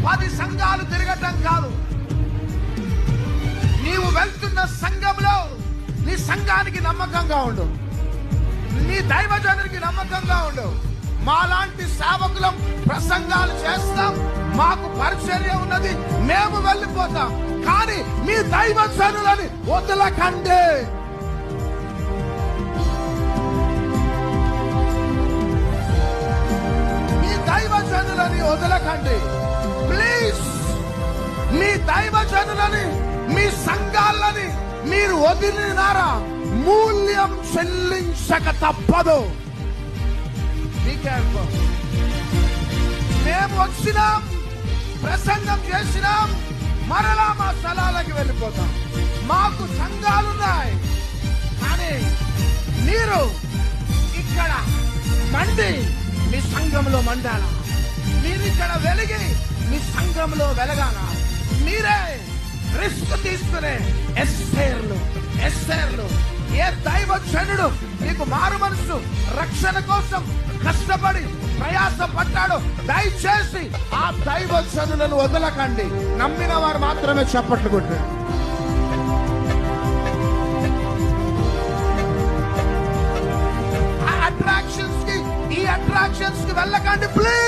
10 సంఘాలు తిరగటం కాదు. నీవు వెళ్తున్న సంఘంలో నీ సంఘానికి నమ్మకంగా ఉండు, నీ దైవజనునికి నమ్మకంగా ఉండు. మాలాంటి సేవకులం ప్రసంగాలు చేస్తాం, మాకు పరిచర్య ఉన్నది, మేము వెళ్ళిపోతాం. కానీ మీ దైవజనులని వదలకండి. మీ దైవజనులని వదలకండి ప్లీజ్. మీ దైవజనులని, మీ సంఘాలని మీరు వదిలినారా మూల్యం చెల్లించక తప్పదు. మేము వచ్చినాం, ప్రసంగం చేసినాం, మరలా మా స్థలాలకు వెళ్ళిపోతాం. మాకు సంఘాలున్నాయి, కానీ మీరు ఇక్కడ మండి మీ సంఘంలో మండాల, మీరు ఇక్కడ వెలిగి మీ సంఘంలో వెలగాల. మీరే రిస్క్ తీసుకునే ఎస్సేర్లు. ఏ దైవజనుడు మీకు మారు మనసు రక్షణ కోసం కష్టపడి ప్రయాసపడ్డాడో దయచేసి ఆ దైవజనులను వదలకండి. నమ్మిన వారు మాత్రమే చప్పట్లు కొట్టారు. ఈ అట్రాక్షన్స్ కి వెళ్ళకండి ప్లీజ్.